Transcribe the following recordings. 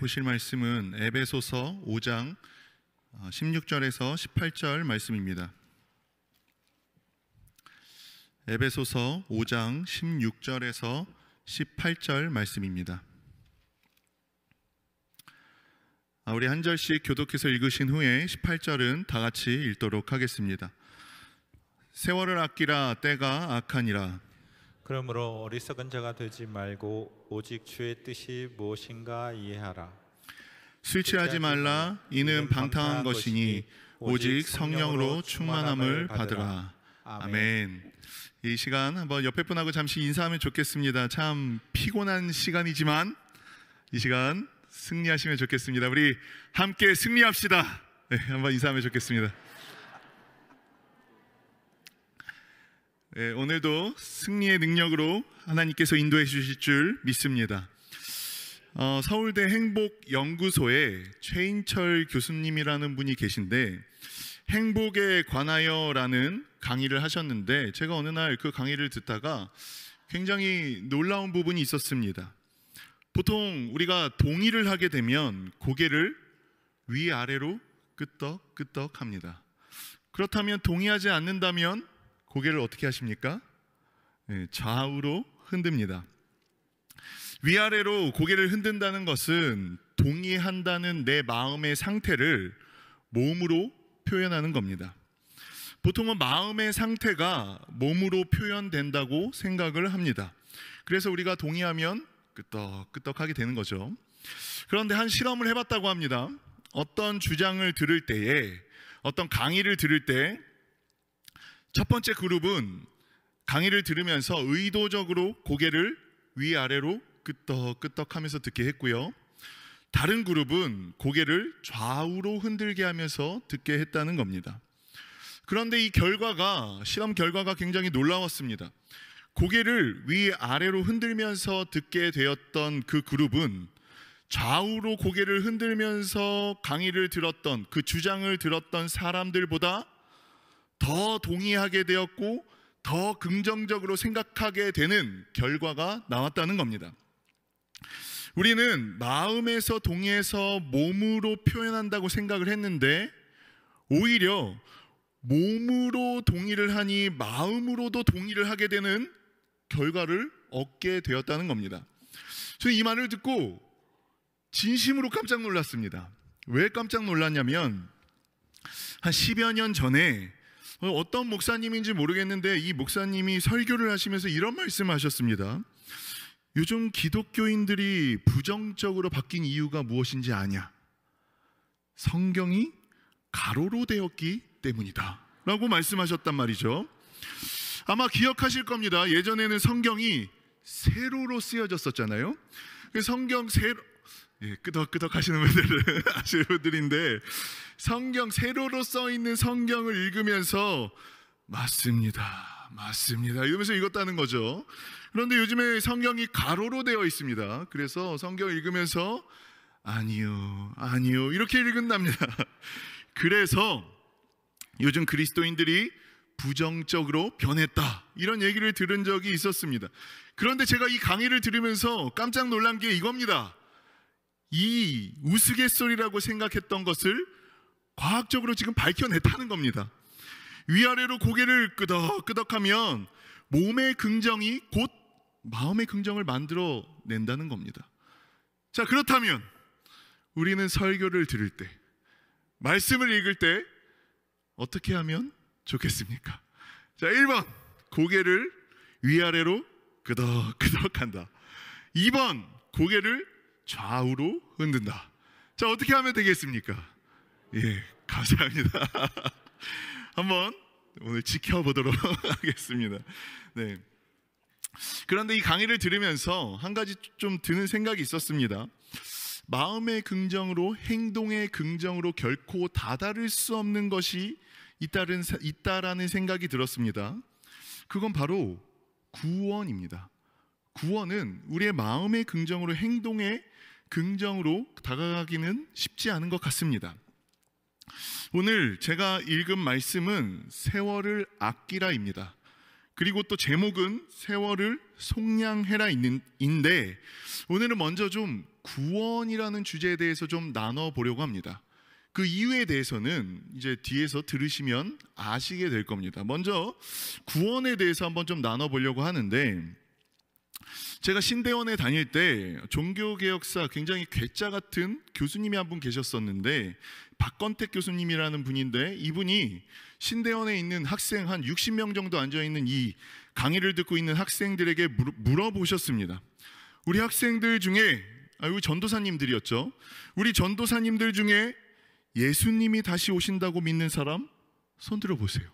보실 말씀은 에베소서 5장 16절에서 18절 말씀입니다. 에베소서 5장 16절에서 18절 말씀입니다. 우리 한 절씩 교독해서 읽으신 후에 18절은 다 같이 읽도록 하겠습니다. 세월을 아끼라 때가 악하니라. 그러므로 어리석은 자가 되지 말고 오직 주의 뜻이 무엇인가 이해하라. 술 취하지 말라. 이는 방탕한 것이니 오직 성령으로 충만함을 받으라. 아멘. 이 시간 한번 옆에 분하고 잠시 인사하면 좋겠습니다. 참 피곤한 시간이지만 이 시간 승리하시면 좋겠습니다. 우리 함께 승리합시다. 네, 한번 인사하면 좋겠습니다. 네, 오늘도 승리의 능력으로 하나님께서 인도해 주실 줄 믿습니다. 서울대 행복연구소에 최인철 교수님이라는 분이 계신데 행복에 관하여라는 강의를 하셨는데 제가 어느 날 그 강의를 듣다가 굉장히 놀라운 부분이 있었습니다. 보통 우리가 동의를 하게 되면 고개를 위아래로 끄덕끄덕 합니다. 그렇다면 동의하지 않는다면 고개를 어떻게 하십니까? 네, 좌우로 흔듭니다. 위아래로 고개를 흔든다는 것은 동의한다는 내 마음의 상태를 몸으로 표현하는 겁니다. 보통은 마음의 상태가 몸으로 표현된다고 생각을 합니다. 그래서 우리가 동의하면 끄덕끄덕하게 되는 거죠. 그런데 한 실험을 해봤다고 합니다. 어떤 주장을 들을 때에, 어떤 강의를 들을 때 첫 번째 그룹은 강의를 들으면서 의도적으로 고개를 위아래로 끄덕끄덕하면서 듣게 했고요. 다른 그룹은 고개를 좌우로 흔들게 하면서 듣게 했다는 겁니다. 그런데 이 실험 결과가 굉장히 놀라웠습니다. 고개를 위아래로 흔들면서 듣게 되었던 그 그룹은 좌우로 고개를 흔들면서 강의를 들었던 그 주장을 들었던 사람들보다 더 동의하게 되었고 더 긍정적으로 생각하게 되는 결과가 나왔다는 겁니다. 우리는 마음에서 동의해서 몸으로 표현한다고 생각을 했는데 오히려 몸으로 동의를 하니 마음으로도 동의를 하게 되는 결과를 얻게 되었다는 겁니다. 저는 이 말을 듣고 진심으로 깜짝 놀랐습니다. 왜 깜짝 놀랐냐면 한 10여 년 전에 어떤 목사님인지 모르겠는데 이 목사님이 설교를 하시면서 이런 말씀을 하셨습니다. 요즘 기독교인들이 부정적으로 바뀐 이유가 무엇인지 아냐? 성경이 가로로 되었기 때문이다 라고 말씀하셨단 말이죠. 아마 기억하실 겁니다. 예전에는 성경이 세로로 쓰여졌었잖아요. 성경 세로, 끄덕끄덕 하시는 분들은 아시는 분들인데 성경 세로로 써있는 성경을 읽으면서 맞습니다 이러면서 읽었다는 거죠. 그런데 요즘에 성경이 가로로 되어 있습니다. 그래서 성경을 읽으면서 아니요 이렇게 읽는답니다. 그래서 요즘 그리스도인들이 부정적으로 변했다 이런 얘기를 들은 적이 있었습니다. 그런데 제가 이 강의를 들으면서 깜짝 놀란 게 이겁니다. 이 우스갯소리라고 생각했던 것을 과학적으로 지금 밝혀냈다는 겁니다. 위아래로 고개를 끄덕끄덕하면 몸의 긍정이 곧 마음의 긍정을 만들어낸다는 겁니다. 자, 그렇다면 우리는 설교를 들을 때, 말씀을 읽을 때 어떻게 하면 좋겠습니까? 자, 1번 고개를 위아래로 끄덕끄덕한다. 2번 고개를 좌우로 흔든다. 자, 어떻게 하면 되겠습니까? 예, 감사합니다. 한번 오늘 지켜보도록 하겠습니다. 네. 그런데 이 강의를 들으면서 한 가지 좀 드는 생각이 있었습니다. 마음의 긍정으로 행동의 긍정으로 결코 다다를 수 없는 것이 있다라는 생각이 들었습니다. 그건 바로 구원입니다. 구원은 우리의 마음의 긍정으로 행동의 긍정으로 다가가기는 쉽지 않은 것 같습니다. 오늘 제가 읽은 말씀은 세월을 아끼라입니다. 그리고 또 제목은 세월을 속량해라인데 오늘은 먼저 좀 구원이라는 주제에 대해서 좀 나눠보려고 합니다. 그 이유에 대해서는 이제 뒤에서 들으시면 아시게 될 겁니다. 먼저 구원에 대해서 한번 좀 나눠보려고 하는데, 제가 신대원에 다닐 때 종교개혁사 굉장히 괴짜 같은 교수님이 한 분 계셨었는데, 박건택 교수님이라는 분인데, 이분이 신대원에 있는 학생 한 60명 정도 앉아있는 이 강의를 듣고 있는 학생들에게 물어보셨습니다. 우리 학생들 중에, 우리 전도사님들이었죠. 우리 전도사님들 중에 예수님이 다시 오신다고 믿는 사람 손 들어보세요.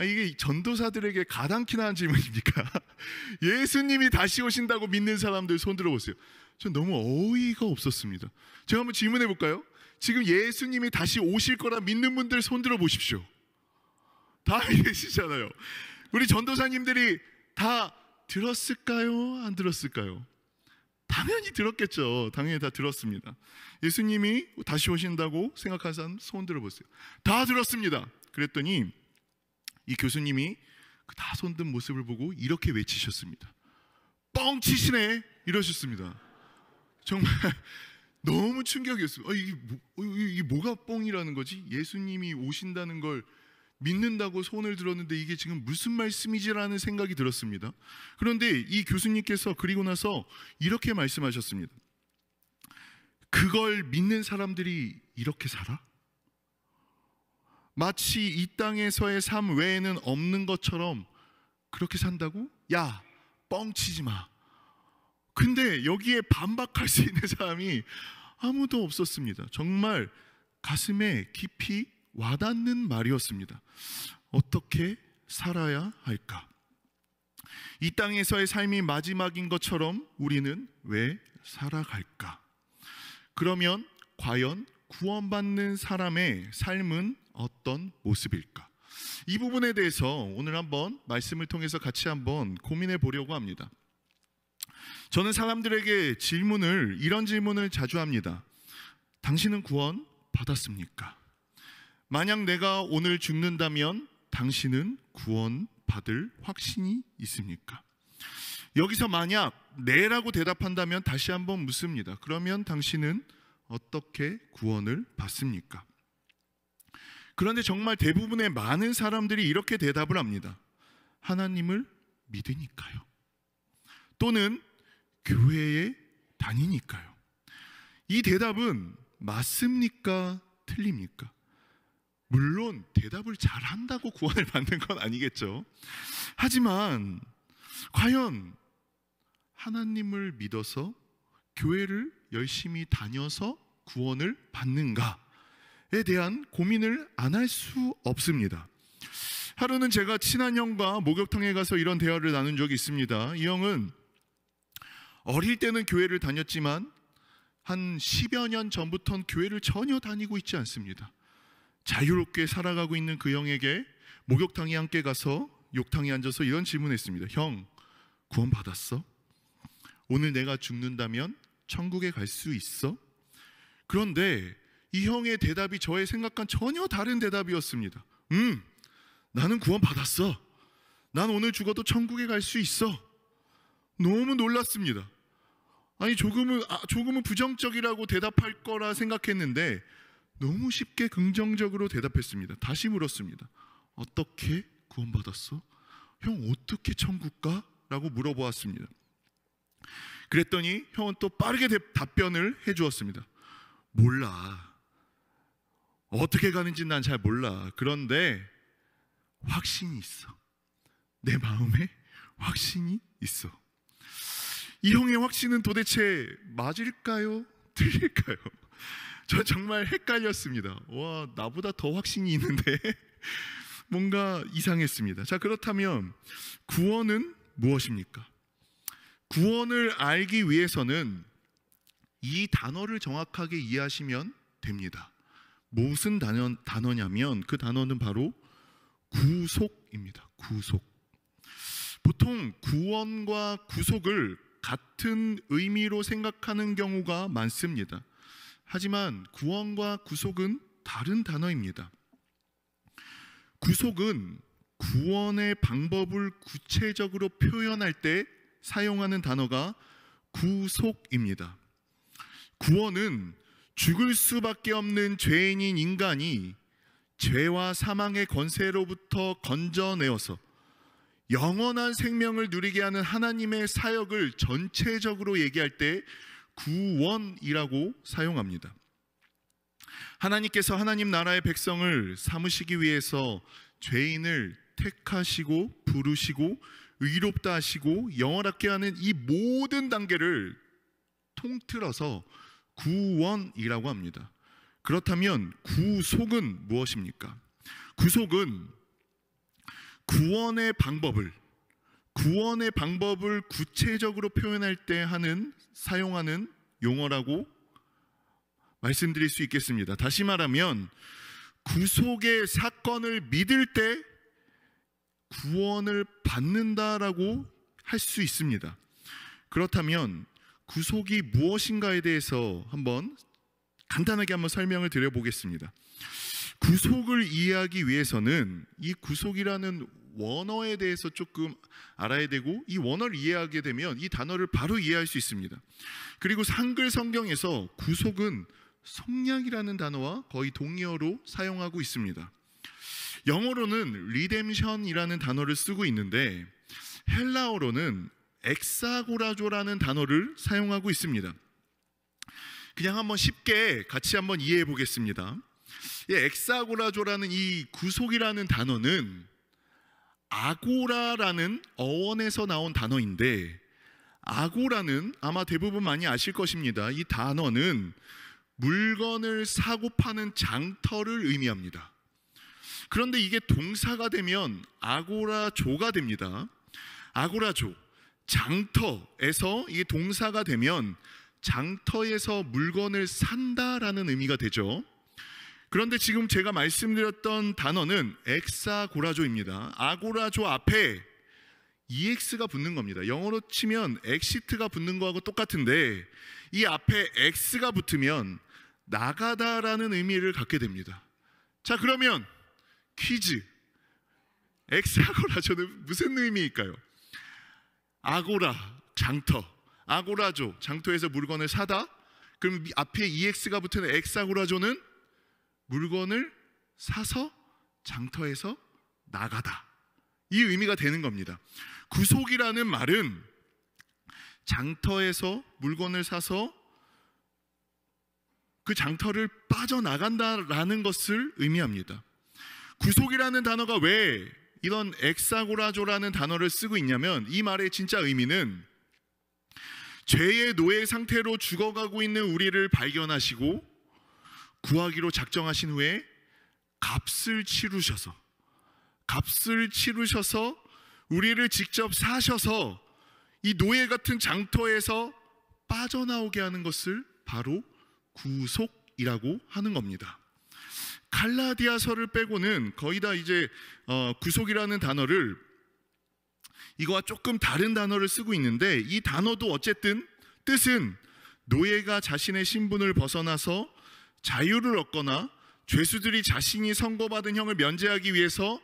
이게 전도사들에게 가당키나 한 질문입니까? 예수님이 다시 오신다고 믿는 사람들 손 들어보세요. 전 너무 어이가 없었습니다. 제가 한번 질문해 볼까요? 지금 예수님이 다시 오실 거라 믿는 분들 손 들어보십시오. 다 계시잖아요. 우리 전도사님들이 다 들었을까요? 안 들었을까요? 당연히 들었겠죠. 당연히 다 들었습니다. 예수님이 다시 오신다고 생각하는 사람 손 들어보세요. 다 들었습니다. 그랬더니 이 교수님이 그 다 손든 모습을 보고 이렇게 외치셨습니다. 뻥치시네! 이러셨습니다. 정말 너무 충격이었어요. 이게 뭐가 뻥이라는 거지? 예수님이 오신다는 걸 믿는다고 손을 들었는데 이게 지금 무슨 말씀이지라는 생각이 들었습니다. 그런데 이 교수님께서 그리고 나서 이렇게 말씀하셨습니다. 그걸 믿는 사람들이 이렇게 살아? 마치 이 땅에서의 삶 외에는 없는 것처럼 그렇게 산다고? 야, 뻥치지 마. 근데 여기에 반박할 수 있는 사람이 아무도 없었습니다. 정말 가슴에 깊이 와닿는 말이었습니다. 어떻게 살아야 할까? 이 땅에서의 삶이 마지막인 것처럼 우리는 왜 살아갈까? 그러면 과연 구원받는 사람의 삶은 어떤 모습일까? 이 부분에 대해서 오늘 한번 말씀을 통해서 같이 한번 고민해 보려고 합니다. 저는 사람들에게 이런 질문을 자주 합니다. 당신은 구원 받았습니까? 만약 내가 오늘 죽는다면 당신은 구원 받을 확신이 있습니까? 여기서 만약 네라고 대답한다면 다시 한번 묻습니다. 그러면 당신은 어떻게 구원을 받습니까? 그런데 정말 대부분의 많은 사람들이 이렇게 대답을 합니다. 하나님을 믿으니까요. 또는 교회에 다니니까요. 이 대답은 맞습니까? 틀립니까? 물론 대답을 잘한다고 구원을 받는 건 아니겠죠. 하지만 과연 하나님을 믿어서 교회를 열심히 다녀서 구원을 받는가에 대한 고민을 안 할 수 없습니다. 하루는 제가 친한 형과 목욕탕에 가서 이런 대화를 나눈 적이 있습니다. 이 형은 어릴 때는 교회를 다녔지만 한 10여 년 전부터는 교회를 전혀 다니고 있지 않습니다. 자유롭게 살아가고 있는 그 형에게 목욕탕에 함께 가서 욕탕에 앉아서 이런 질문했습니다. 형, 구원 받았어? 오늘 내가 죽는다면 천국에 갈 수 있어? 그런데 이 형의 대답이 저의 생각과는 전혀 다른 대답이었습니다. 나는 구원 받았어. 난 오늘 죽어도 천국에 갈 수 있어. 너무 놀랐습니다. 아니 조금은 부정적이라고 대답할 거라 생각했는데 너무 쉽게 긍정적으로 대답했습니다. 다시 물었습니다. 어떻게 구원받았어? 형 어떻게 천국 가? 라고 물어보았습니다. 그랬더니 형은 또 빠르게 답변을 해주었습니다. 몰라. 어떻게 가는지 난 잘 몰라. 그런데 확신이 있어. 내 마음에 확신이 있어. 이 형의 확신은 도대체 맞을까요? 틀릴까요? 저 정말 헷갈렸습니다. 와, 나보다 더 확신이 있는데 뭔가 이상했습니다. 자, 그렇다면 구원은 무엇입니까? 구원을 알기 위해서는 이 단어를 정확하게 이해하시면 됩니다. 무슨 단어냐면 그 단어는 바로 구속입니다. 구속. 보통 구원과 구속을 같은 의미로 생각하는 경우가 많습니다. 하지만 구원과 구속은 다른 단어입니다. 구속은 구원의 방법을 구체적으로 표현할 때 사용하는 단어가 구속입니다. 구원은 죽을 수밖에 없는 죄인인 인간이 죄와 사망의 권세로부터 건져내어서 영원한 생명을 누리게 하는 하나님의 사역을 전체적으로 얘기할 때 구원이라고 사용합니다. 하나님께서 하나님 나라의 백성을 삼으시기 위해서 죄인을 택하시고 부르시고 의롭다 하시고 영원하게 하는 이 모든 단계를 통틀어서 구원이라고 합니다. 그렇다면 구속은 무엇입니까? 구속은 구원의 방법을 구체적으로 표현할 때 사용하는 용어라고 말씀드릴 수 있겠습니다. 다시 말하면 구속의 사건을 믿을 때 구원을 받는다라고 할 수 있습니다. 그렇다면 구속이 무엇인가에 대해서 간단하게 한번 설명을 드려보겠습니다. 구속을 이해하기 위해서는 이 구속이라는 원어에 대해서 조금 알아야 되고, 이 원어를 이해하게 되면 이 단어를 바로 이해할 수 있습니다. 그리고 한글 성경에서 구속은 속량이라는 단어와 거의 동의어로 사용하고 있습니다. 영어로는 redemption이라는 단어를 쓰고 있는데 헬라어로는 엑사고라조라는 단어를 사용하고 있습니다. 그냥 한번 쉽게 같이 한번 이해해 보겠습니다. 이 엑사고라조라는 이 구속이라는 단어는 아고라라는 어원에서 나온 단어인데, 아고라는 아마 대부분 많이 아실 것입니다. 이 단어는 물건을 사고 파는 장터를 의미합니다. 그런데 이게 동사가 되면 아고라조가 됩니다. 아고라조, 장터에서 이게 동사가 되면 장터에서 물건을 산다라는 의미가 되죠. 그런데 지금 제가 말씀드렸던 단어는 엑사고라조입니다. 아고라조 앞에 EX가 붙는 겁니다. 영어로 치면 exit가 붙는 거하고 똑같은데 이 앞에 X가 붙으면 나가다라는 의미를 갖게 됩니다. 자, 그러면 퀴즈. 엑사고라조는 무슨 의미일까요? 아고라, 장터. 아고라조, 장터에서 물건을 사다. 그럼 앞에 EX가 붙은 엑사고라조는 물건을 사서 장터에서 나가다. 이 의미가 되는 겁니다. 구속이라는 말은 장터에서 물건을 사서 그 장터를 빠져나간다라는 것을 의미합니다. 구속이라는 단어가 왜 이런 엑사고라조라는 단어를 쓰고 있냐면, 이 말의 진짜 의미는 죄의 노예 상태로 죽어가고 있는 우리를 발견하시고 구하기로 작정하신 후에 값을 치르셔서 우리를 직접 사셔서 이 노예 같은 장터에서 빠져나오게 하는 것을 바로 구속이라고 하는 겁니다. 갈라디아서를 빼고는 거의 다 이제 구속이라는 단어를 이거와 조금 다른 단어를 쓰고 있는데, 이 단어도 어쨌든 뜻은 노예가 자신의 신분을 벗어나서 자유를 얻거나 죄수들이 자신이 선고받은 형을 면제하기 위해서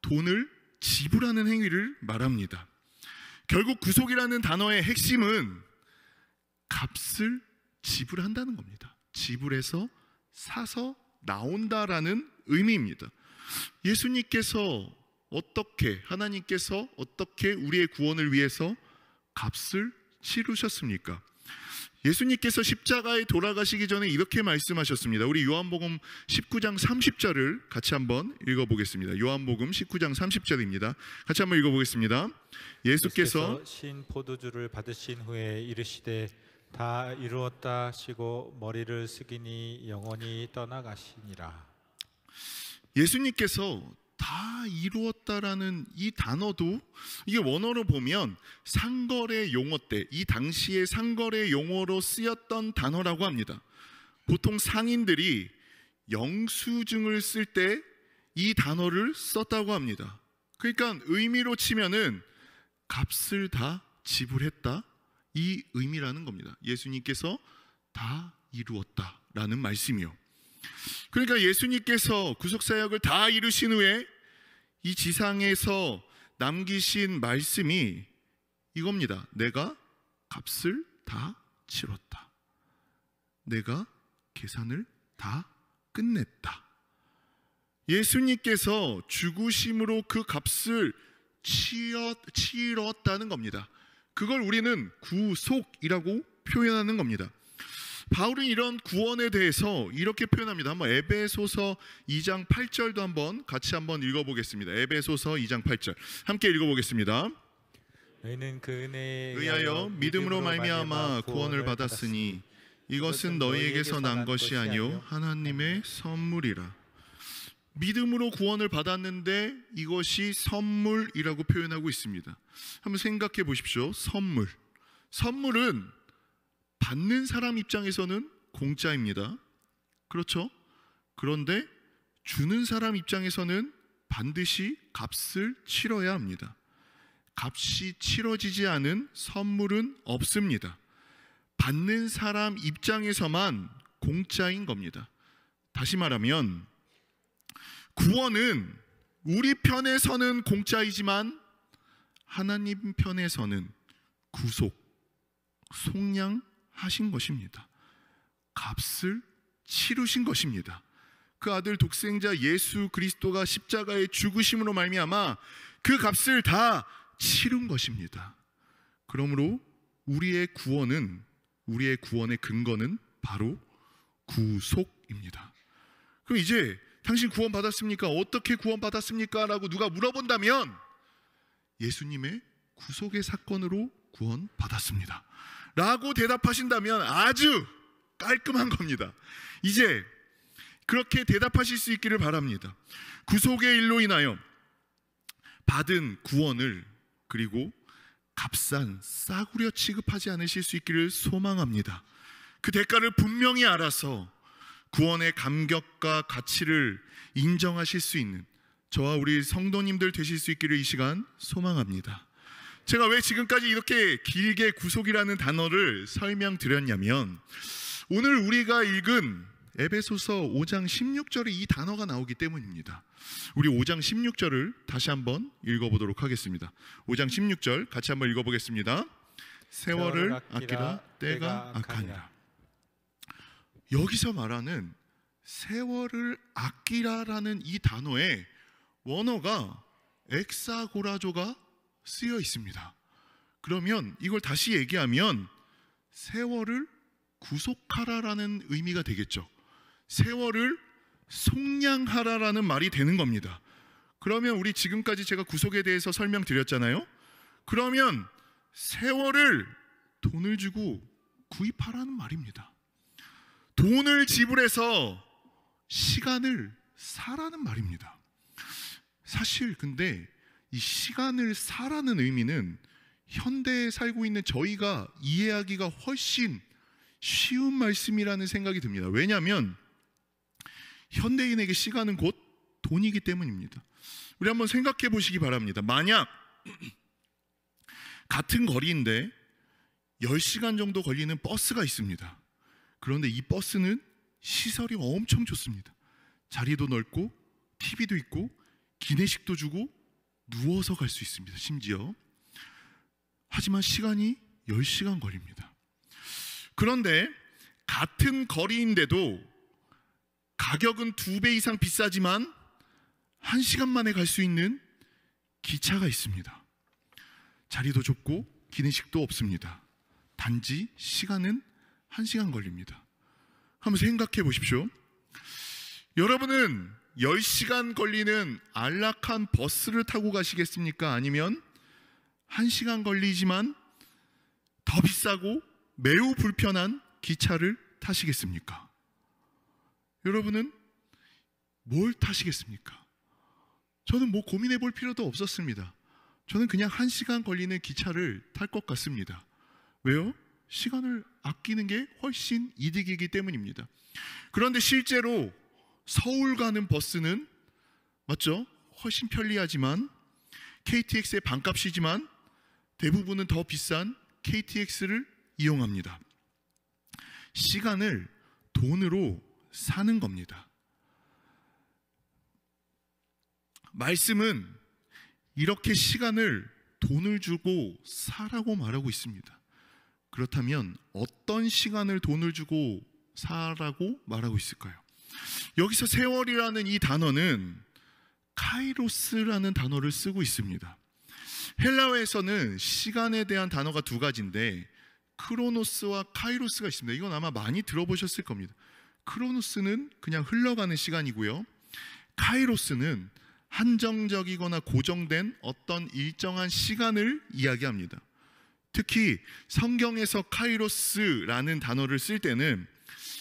돈을 지불하는 행위를 말합니다. 결국 구속이라는 단어의 핵심은 값을 지불한다는 겁니다. 지불해서 사서 나온다라는 의미입니다. 하나님께서 어떻게 우리의 구원을 위해서 값을 치르셨습니까? 예수님께서 십자가에 돌아가시기 전에 이렇게 말씀하셨습니다. 우리 요한복음 19장 30절을 같이 한번 읽어보겠습니다. 요한복음 19장 30절입니다. 같이 한번 읽어보겠습니다. 예수께서 신 포도주를 받으신 후에 이르시되 다 이루었다 하시고 머리를 숙이니 영원히 떠나가시니라. 예수님께서 다 이루었다라는 이 단어도, 이게 원어로 보면 상거래 용어 때, 이 당시의 상거래 용어로 쓰였던 단어라고 합니다. 보통 상인들이 영수증을 쓸 때 이 단어를 썼다고 합니다. 그러니까 의미로 치면은 값을 다 지불했다, 이 의미라는 겁니다. 예수님께서 다 이루었다라는 말씀이요. 그러니까 예수님께서 구속사역을 다 이루신 후에 이 지상에서 남기신 말씀이 이겁니다. 내가 값을 다 치렀다. 내가 계산을 다 끝냈다. 예수님께서 죽으심으로 그 값을 치렀다는 겁니다. 그걸 우리는 구속이라고 표현하는 겁니다. 바울은 이런 구원에 대해서 이렇게 표현합니다. 한번 에베소서 2장 8절도 한번 같이 한번 읽어보겠습니다. 에베소서 2장 8절 함께 읽어보겠습니다. 너희는 그 은혜에 의하여 믿음으로 말미암아 구원을 받았으니 이것은 너희에게서 난 것이 아니요 하나님의 선물이라. 믿음으로 구원을 받았는데 이것이 선물이라고 표현하고 있습니다. 한번 생각해 보십시오. 선물은 받는 사람 입장에서는 공짜입니다. 그렇죠? 그런데 주는 사람 입장에서는 반드시 값을 치러야 합니다. 값이 치러지지 않은 선물은 없습니다. 받는 사람 입장에서만 공짜인 겁니다. 다시 말하면 구원은 우리 편에서는 공짜이지만 하나님 편에서는 구속, 속량하신 것입니다. 값을 치르신 것입니다. 그 아들 독생자 예수 그리스도가 십자가의 죽으심으로 말미암아 그 값을 다 치른 것입니다. 그러므로 우리의 구원의 근거는 바로 구속입니다. 그럼 이제 당신 구원 받았습니까? 어떻게 구원 받았습니까? 라고 누가 물어본다면 예수님의 구속의 사건으로 구원 받았습니다 라고 대답하신다면 아주 깔끔한 겁니다. 이제 그렇게 대답하실 수 있기를 바랍니다. 구속의 일로 인하여 받은 구원을 그리고 값싼 싸구려 취급하지 않으실 수 있기를 소망합니다. 그 대가를 분명히 알아서 구원의 감격과 가치를 인정하실 수 있는 저와 우리 성도님들 되실 수 있기를 이 시간 소망합니다. 제가 왜 지금까지 이렇게 길게 구속이라는 단어를 설명드렸냐면 오늘 우리가 읽은 에베소서 5장 16절에 이 단어가 나오기 때문입니다. 우리 5장 16절을 다시 한번 읽어보도록 하겠습니다. 5장 16절 같이 한번 읽어보겠습니다. 세월을 아끼라 때가 악하니라. 여기서 말하는 세월을 아끼라라는 이 단어에 원어가 엑사고라조가 쓰여 있습니다. 그러면 이걸 다시 얘기하면 세월을 구속하라라는 의미가 되겠죠. 세월을 속량하라라는 말이 되는 겁니다. 그러면 우리 지금까지 제가 구속에 대해서 설명드렸잖아요. 그러면 세월을 돈을 주고 구입하라는 말입니다. 돈을 지불해서 시간을 사라는 말입니다. 사실 근데 이 시간을 사라는 의미는 현대에 살고 있는 저희가 이해하기가 훨씬 쉬운 말씀이라는 생각이 듭니다. 왜냐하면 현대인에게 시간은 곧 돈이기 때문입니다. 우리 한번 생각해 보시기 바랍니다. 만약 같은 거리인데 10시간 정도 걸리는 버스가 있습니다. 그런데 이 버스는 시설이 엄청 좋습니다. 자리도 넓고 TV도 있고 기내식도 주고 누워서 갈 수 있습니다. 심지어. 하지만 시간이 10시간 걸립니다. 그런데 같은 거리인데도 가격은 2배 이상 비싸지만 1시간 만에 갈 수 있는 기차가 있습니다. 자리도 좁고 기내식도 없습니다. 단지 시간은 1시간 걸립니다. 한번 생각해 보십시오. 여러분은 10시간 걸리는 안락한 버스를 타고 가시겠습니까? 아니면 1시간 걸리지만 더 비싸고 매우 불편한 기차를 타시겠습니까? 여러분은 뭘 타시겠습니까? 저는 뭐 고민해 볼 필요도 없었습니다. 저는 그냥 1시간 걸리는 기차를 탈 것 같습니다. 왜요? 시간을 아끼는 게 훨씬 이득이기 때문입니다. 그런데 실제로 서울 가는 버스는 맞죠? 훨씬 편리하지만 KTX의 반값이지만 대부분은 더 비싼 KTX를 이용합니다. 시간을 돈으로 사는 겁니다. 말씀은 이렇게 시간을 돈을 주고 사라고 말하고 있습니다. 그렇다면 어떤 시간을 돈을 주고 사라고 말하고 있을까요? 여기서 세월이라는 이 단어는 카이로스라는 단어를 쓰고 있습니다. 헬라어에서는 시간에 대한 단어가 두 가지인데 크로노스와 카이로스가 있습니다. 이건 아마 많이 들어보셨을 겁니다. 크로노스는 그냥 흘러가는 시간이고요, 카이로스는 한정적이거나 고정된 어떤 일정한 시간을 이야기합니다. 특히 성경에서 카이로스라는 단어를 쓸 때는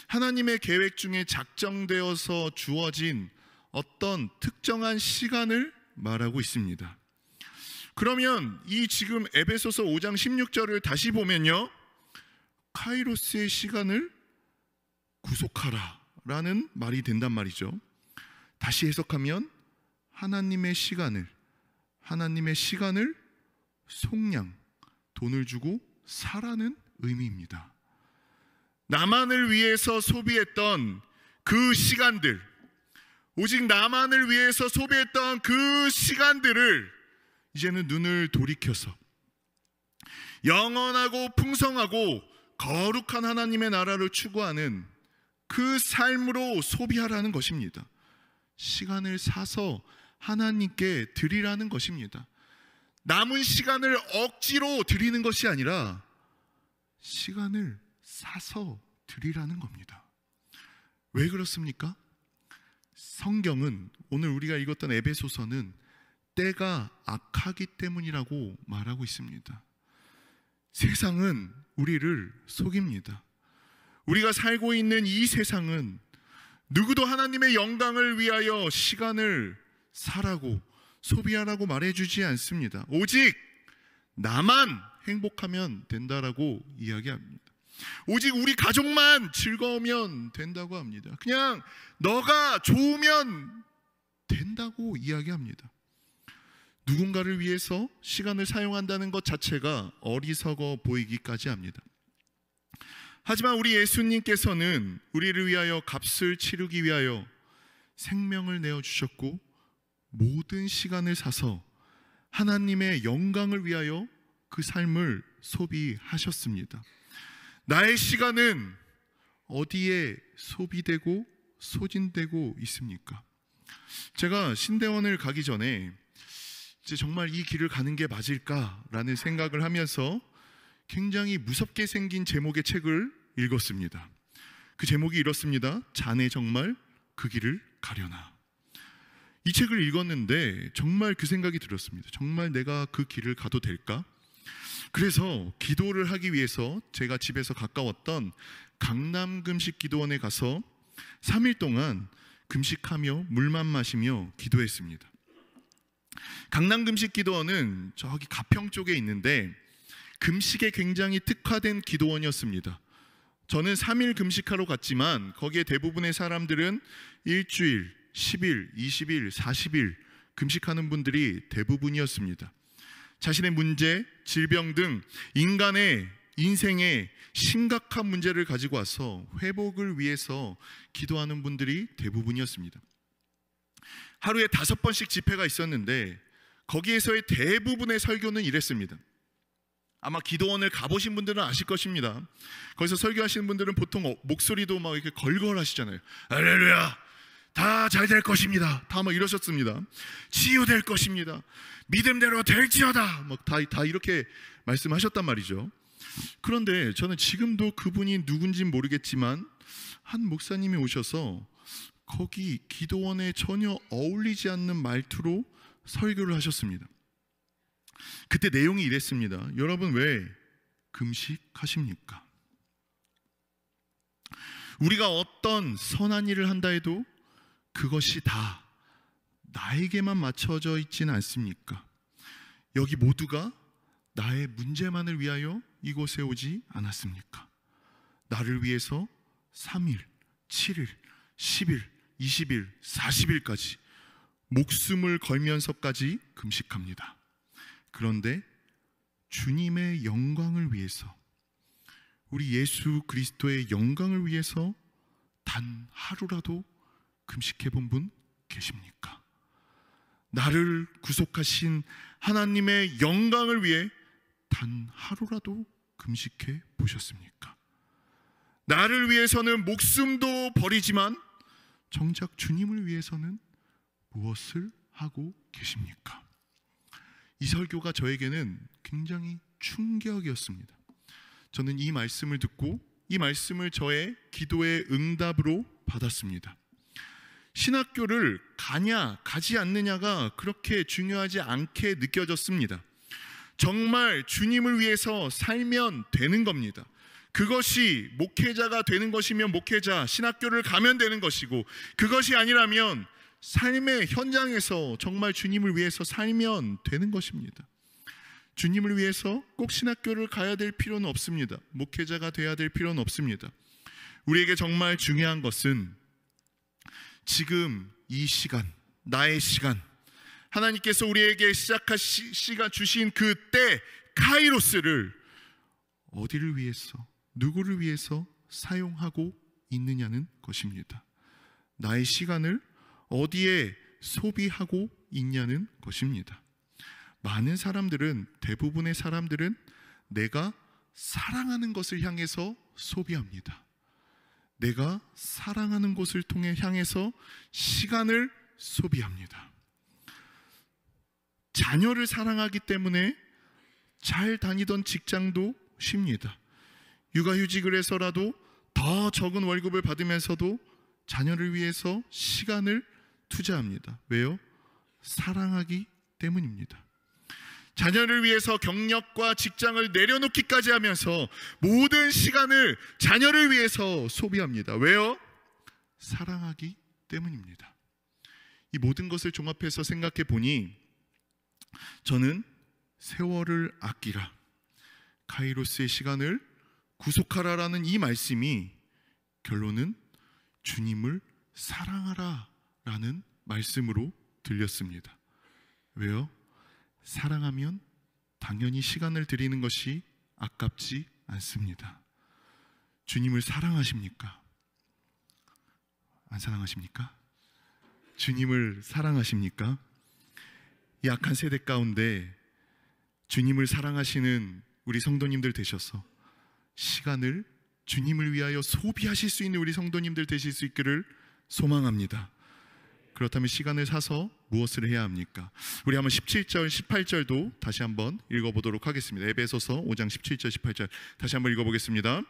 하나님의 계획 중에 작정되어서 주어진 어떤 특정한 시간을 말하고 있습니다. 그러면 이 지금 에베소서 5장 16절을 다시 보면요, 카이로스의 시간을 구속하라 라는 말이 된단 말이죠. 다시 해석하면 하나님의 시간을 속량, 돈을 주고 사라는 의미입니다. 나만을 위해서 소비했던 그 시간들, 오직 나만을 위해서 소비했던 그 시간들을 이제는 눈을 돌이켜서 영원하고 풍성하고 거룩한 하나님의 나라를 추구하는 그 삶으로 소비하라는 것입니다. 시간을 사서 하나님께 드리라는 것입니다. 남은 시간을 억지로 드리는 것이 아니라 시간을 사서 드리라는 겁니다. 왜 그렇습니까? 성경은, 오늘 우리가 읽었던 에베소서는 때가 악하기 때문이라고 말하고 있습니다. 세상은 우리를 속입니다. 우리가 살고 있는 이 세상은 누구도 하나님의 영광을 위하여 시간을 사라고 소비하라고 말해주지 않습니다. 오직 나만 행복하면 된다라고 이야기합니다. 오직 우리 가족만 즐거우면 된다고 합니다. 그냥 너가 좋으면 된다고 이야기합니다. 누군가를 위해서 시간을 사용한다는 것 자체가 어리석어 보이기까지 합니다. 하지만 우리 예수님께서는 우리를 위하여 값을 치르기 위하여 생명을 내어주셨고 모든 시간을 사서 하나님의 영광을 위하여 그 삶을 소비하셨습니다. 나의 시간은 어디에 소비되고 소진되고 있습니까? 제가 신대원을 가기 전에 이제 정말 이 길을 가는 게 맞을까라는 생각을 하면서 굉장히 무섭게 생긴 제목의 책을 읽었습니다. 그 제목이 이렇습니다. 자네 정말 그 길을 가려나. 이 책을 읽었는데 정말 그 생각이 들었습니다. 정말 내가 그 길을 가도 될까? 그래서 기도를 하기 위해서 제가 집에서 가까웠던 강남금식기도원에 가서 3일 동안 금식하며 물만 마시며 기도했습니다. 강남금식기도원은 저기 가평 쪽에 있는데 금식에 굉장히 특화된 기도원이었습니다. 저는 3일 금식하러 갔지만 거기에 대부분의 사람들은 일주일, 10일, 20일, 40일 금식하는 분들이 대부분이었습니다. 자신의 문제, 질병 등 인간의 인생에 심각한 문제를 가지고 와서 회복을 위해서 기도하는 분들이 대부분이었습니다. 하루에 5번씩 집회가 있었는데 거기에서의 대부분의 설교는 이랬습니다. 아마 기도원을 가보신 분들은 아실 것입니다. 거기서 설교하시는 분들은 보통 목소리도 막 이렇게 걸걸하시잖아요. 할렐루야, 다 잘 될 것입니다. 다 막 이러셨습니다. 치유될 것입니다. 믿음대로 될지어다. 막 다 이렇게 말씀하셨단 말이죠. 그런데 저는 지금도 그분이 누군지 모르겠지만 한 목사님이 오셔서 거기 기도원에 전혀 어울리지 않는 말투로 설교를 하셨습니다. 그때 내용이 이랬습니다. 여러분 왜 금식하십니까? 우리가 어떤 선한 일을 한다 해도 그것이 다 나에게만 맞춰져 있지는 않습니까? 여기 모두가 나의 문제만을 위하여 이곳에 오지 않았습니까? 나를 위해서 3일, 7일, 10일, 20일, 40일까지 목숨을 걸면서까지 금식합니다. 그런데 주님의 영광을 위해서, 우리 예수 그리스도의 영광을 위해서 단 하루라도 금식해 본 분 계십니까? 나를 구속하신 하나님의 영광을 위해 단 하루라도 금식해 보셨습니까? 나를 위해서는 목숨도 버리지만 정작 주님을 위해서는 무엇을 하고 계십니까? 이 설교가 저에게는 굉장히 충격이었습니다. 저는 이 말씀을 듣고 이 말씀을 저의 기도의 응답으로 받았습니다. 신학교를 가냐 가지 않느냐가 그렇게 중요하지 않게 느껴졌습니다. 정말 주님을 위해서 살면 되는 겁니다. 그것이 목회자가 되는 것이면 목회자, 신학교를 가면 되는 것이고, 그것이 아니라면 삶의 현장에서 정말 주님을 위해서 살면 되는 것입니다. 주님을 위해서 꼭 신학교를 가야 될 필요는 없습니다. 목회자가 돼야 될 필요는 없습니다. 우리에게 정말 중요한 것은 지금 이 시간, 나의 시간, 하나님께서 우리에게 주신 그 때 카이로스를 어디를 위해서, 누구를 위해서 사용하고 있느냐는 것입니다. 나의 시간을 어디에 소비하고 있냐는 것입니다. 많은 사람들은, 대부분의 사람들은 내가 사랑하는 것을 향해서 소비합니다. 내가 사랑하는 곳을 통해 향해서 시간을 소비합니다. 자녀를 사랑하기 때문에 잘 다니던 직장도 쉽니다. 육아휴직을 해서라도 더 적은 월급을 받으면서도 자녀를 위해서 시간을 투자합니다. 왜요? 사랑하기 때문입니다. 자녀를 위해서 경력과 직장을 내려놓기까지 하면서 모든 시간을 자녀를 위해서 소비합니다. 왜요? 사랑하기 때문입니다. 이 모든 것을 종합해서 생각해 보니 저는 세월을 아끼라, 카이로스의 시간을 구속하라라는 이 말씀이 결론은 주님을 사랑하라 라는 말씀으로 들렸습니다. 왜요? 사랑하면 당연히 시간을 드리는 것이 아깝지 않습니다. 주님을 사랑하십니까? 안 사랑하십니까? 주님을 사랑하십니까? 이 악한 세대 가운데 주님을 사랑하시는 우리 성도님들 되셔서 시간을 주님을 위하여 소비하실 수 있는 우리 성도님들 되실 수 있기를 소망합니다. 그렇다면 시간을 사서 무엇을 해야 합니까? 우리 한번 17절, 18절도 다시 한번 읽어보도록 하겠습니다. 에베소서 5장 17절, 18절 다시 한번 읽어보겠습니다.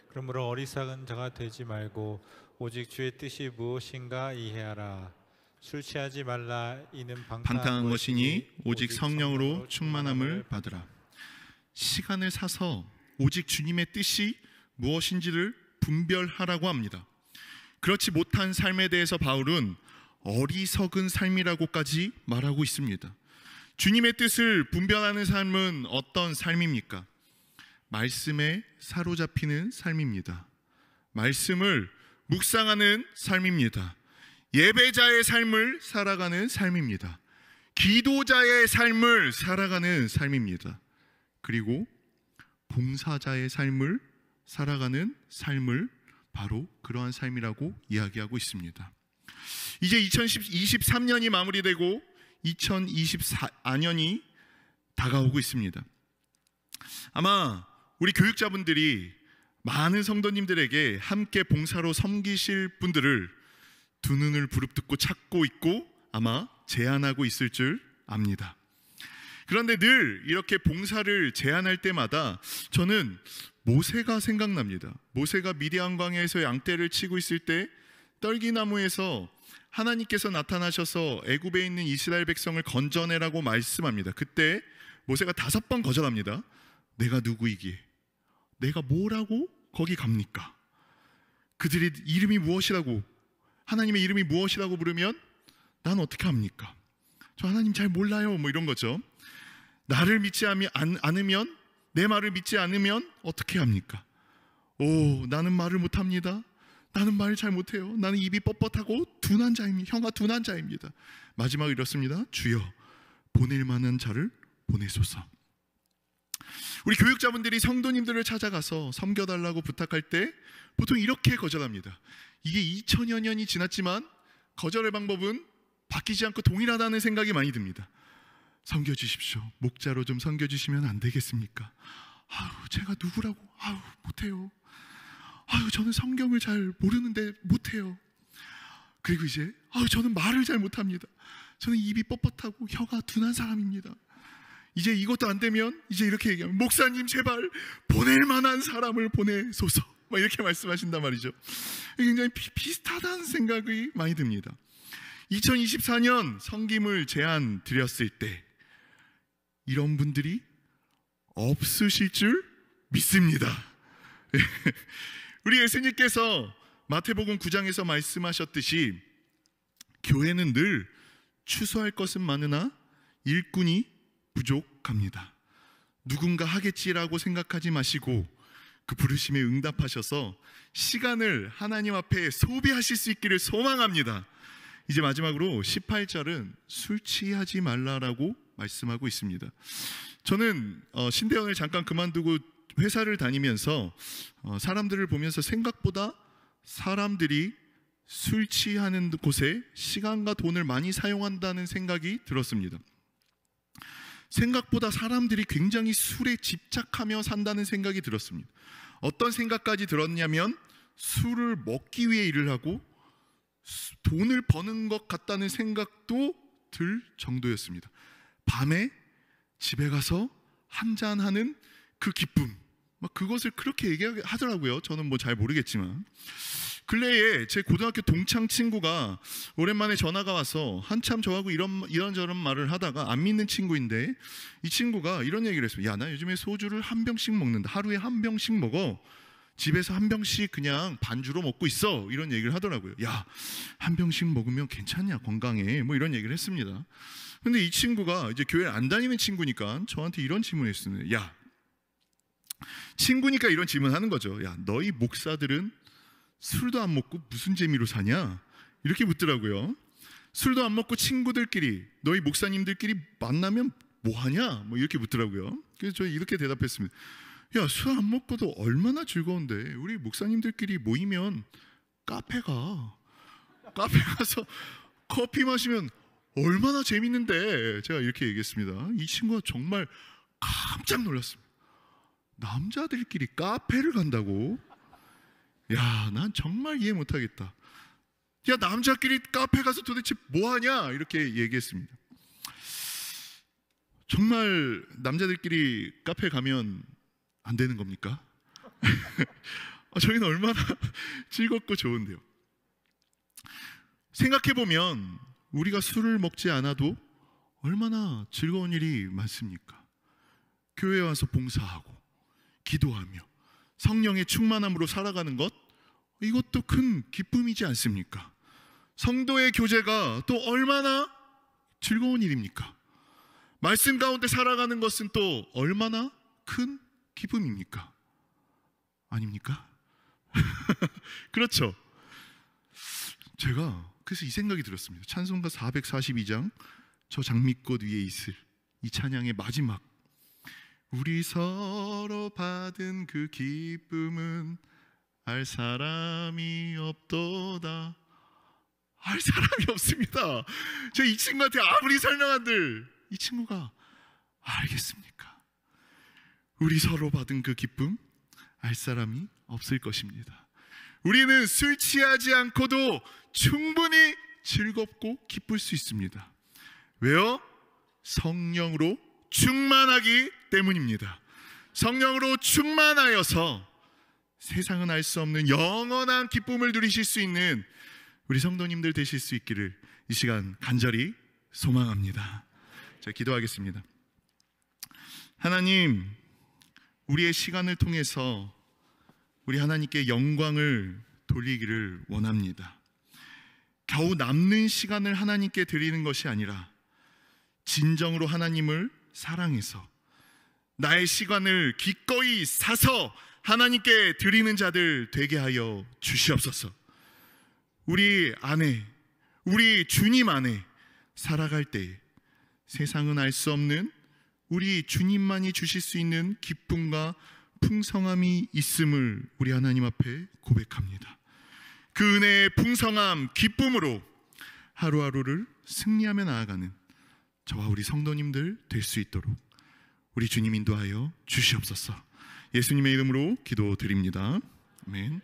그러므로 어리석은 자가 되지 말고 오직 주의 뜻이 무엇인가 이해하라. 술 취하지 말라. 이는 방탕한 것이니 오직 성령으로 충만함을 받으라. 시간을 사서 오직 주님의 뜻이 무엇인지를 분별하라고 합니다. 그렇지 못한 삶에 대해서 바울은 어리석은 삶이라고까지 말하고 있습니다. 주님의 뜻을 분별하는 삶은 어떤 삶입니까? 말씀에 사로잡히는 삶입니다. 말씀을 묵상하는 삶입니다. 예배자의 삶을 살아가는 삶입니다. 기도자의 삶을 살아가는 삶입니다. 그리고 봉사자의 삶을 살아가는 삶을 바로 그러한 삶이라고 이야기하고 있습니다. 이제 2023년이 마무리되고 2024년이 다가오고 있습니다. 아마 우리 교육자분들이 많은 성도님들에게 함께 봉사로 섬기실 분들을 두 눈을 부릅뜨고 찾고 있고 아마 제안하고 있을 줄 압니다. 그런데 늘 이렇게 봉사를 제안할 때마다 저는 모세가 생각납니다. 모세가 미디안 광야에서 양떼를 치고 있을 때 떨기나무에서 하나님께서 나타나셔서 애굽에 있는 이스라엘 백성을 건져내라고 말씀합니다. 그때 모세가 5번 거절합니다. 내가 누구이기에, 내가 뭐라고 거기 갑니까? 그들이 이름이 무엇이라고, 하나님의 이름이 무엇이라고 부르면 난 어떻게 합니까? 저 하나님 잘 몰라요, 뭐 이런 거죠. 나를 믿지 않으면, 내 말을 믿지 않으면 어떻게 합니까? 나는 말을 못합니다. 나는 말을 잘 못해요. 나는 입이 뻣뻣하고 둔한 자입니다. 혀가 둔한 자입니다. 마지막으로 이렇습니다. 주여 보낼 만한 자를 보내소서. 우리 교육자분들이 성도님들을 찾아가서 섬겨달라고 부탁할 때 보통 이렇게 거절합니다. 이게 2000여 년이 지났지만 거절의 방법은 바뀌지 않고 동일하다는 생각이 많이 듭니다. 섬겨주십시오. 목자로 좀 섬겨주시면 안 되겠습니까? 제가 누구라고? 못해요. 저는 성경을 잘 모르는데 못해요. 그리고 이제 저는 말을 잘 못합니다. 저는 입이 뻣뻣하고 혀가 둔한 사람입니다. 이제 이것도 안 되면 이제 이렇게 얘기하면, 목사님 제발 보낼 만한 사람을 보내소서, 이렇게 말씀하신단 말이죠. 굉장히 비슷하다는 생각이 많이 듭니다. 2024년 섬김을 제안 드렸을 때 이런 분들이 없으실 줄 믿습니다. 우리 예수님께서 마태복음 9장에서 말씀하셨듯이 교회는 늘 추수할 것은 많으나 일꾼이 부족합니다. 누군가 하겠지라고 생각하지 마시고 그 부르심에 응답하셔서 시간을 하나님 앞에 소비하실 수 있기를 소망합니다. 이제 마지막으로 18절은 술 취하지 말라라고 말씀하고 있습니다. 저는 신대원을 잠깐 그만두고 회사를 다니면서 사람들을 보면서 생각보다 사람들이 술 취하는 곳에 시간과 돈을 많이 사용한다는 생각이 들었습니다. 생각보다 사람들이 굉장히 술에 집착하며 산다는 생각이 들었습니다. 어떤 생각까지 들었냐면 술을 먹기 위해 일을 하고 돈을 버는 것 같다는 생각도 들 정도였습니다. 밤에 집에 가서 한잔하는 그 기쁨, 그것을 그렇게 얘기하더라고요. 저는 잘 모르겠지만. 근래에 제 고등학교 동창 친구가 오랜만에 전화가 와서 한참 저하고 이런저런 말을 하다가, 안 믿는 친구인데 이 친구가 이런 얘기를 했어요. 야, 나 요즘에 소주를 한 병씩 먹는다. 하루에 한 병씩 먹어. 집에서 한 병씩 그냥 반주로 먹고 있어. 이런 얘기를 하더라고요. 야, 한 병씩 먹으면 괜찮냐, 건강에, 이런 얘기를 했습니다. 근데 이 친구가 이제 교회를 안 다니는 친구니까 저한테 이런 질문을 했어요. 야, 친구니까 이런 질문을 하는 거죠. 야, 너희 목사들은 술도 안 먹고 무슨 재미로 사냐? 이렇게 묻더라고요. 술도 안 먹고 친구들끼리, 너희 목사님들끼리 만나면 뭐 하냐? 이렇게 묻더라고요. 그래서 저 이렇게 대답했습니다. 야, 술 안 먹고도 얼마나 즐거운데. 우리 목사님들끼리 모이면 카페 가서 커피 마시면 얼마나 재밌는데. 제가 이렇게 얘기했습니다. 이 친구가 정말 깜짝 놀랐습니다. 남자들끼리 카페를 간다고? 야, 난 정말 이해 못하겠다. 야, 남자끼리 카페 가서 도대체 뭐하냐? 이렇게 얘기했습니다. 정말 남자들끼리 카페 가면 안 되는 겁니까? 저희는 얼마나 즐겁고 좋은데요. 생각해보면 우리가 술을 먹지 않아도 얼마나 즐거운 일이 많습니까? 교회에 와서 봉사하고 기도하며 성령의 충만함으로 살아가는 것, 이것도 큰 기쁨이지 않습니까? 성도의 교제가 또 얼마나 즐거운 일입니까? 말씀 가운데 살아가는 것은 또 얼마나 큰 기쁨입니까? 아닙니까? 그렇죠. 제가 그래서 이 생각이 들었습니다. 찬송가 442장 저 장미꽃 위에 있을 이 찬양의 마지막, 우리 서로 받은 그 기쁨은 알 사람이 없도다. 알 사람이 없습니다. 제가 이 친구한테 아무리 설명한들 이 친구가 알겠습니까? 우리 서로 받은 그 기쁨 알 사람이 없을 것입니다. 우리는 술 취하지 않고도 충분히 즐겁고 기쁠 수 있습니다. 왜요? 성령으로 충만하기 때문입니다. 성령으로 충만하여서 세상은 알 수 없는 영원한 기쁨을 누리실 수 있는 우리 성도님들 되실 수 있기를 이 시간 간절히 소망합니다. 자, 기도하겠습니다. 하나님, 우리의 시간을 통해서 우리 하나님께 영광을 돌리기를 원합니다. 겨우 남는 시간을 하나님께 드리는 것이 아니라 진정으로 하나님을 사랑해서 나의 시간을 기꺼이 사서 하나님께 드리는 자들 되게 하여 주시옵소서. 우리 안에, 우리 주님 안에 살아갈 때에 세상은 알 수 없는 우리 주님만이 주실 수 있는 기쁨과 풍성함이 있음을 우리 하나님 앞에 고백합니다. 그 은혜의 풍성함, 기쁨으로 하루하루를 승리하며 나아가는 저와 우리 성도님들 될 수 있도록 우리 주님 인도하여 주시옵소서. 예수님의 이름으로 기도드립니다. 아멘.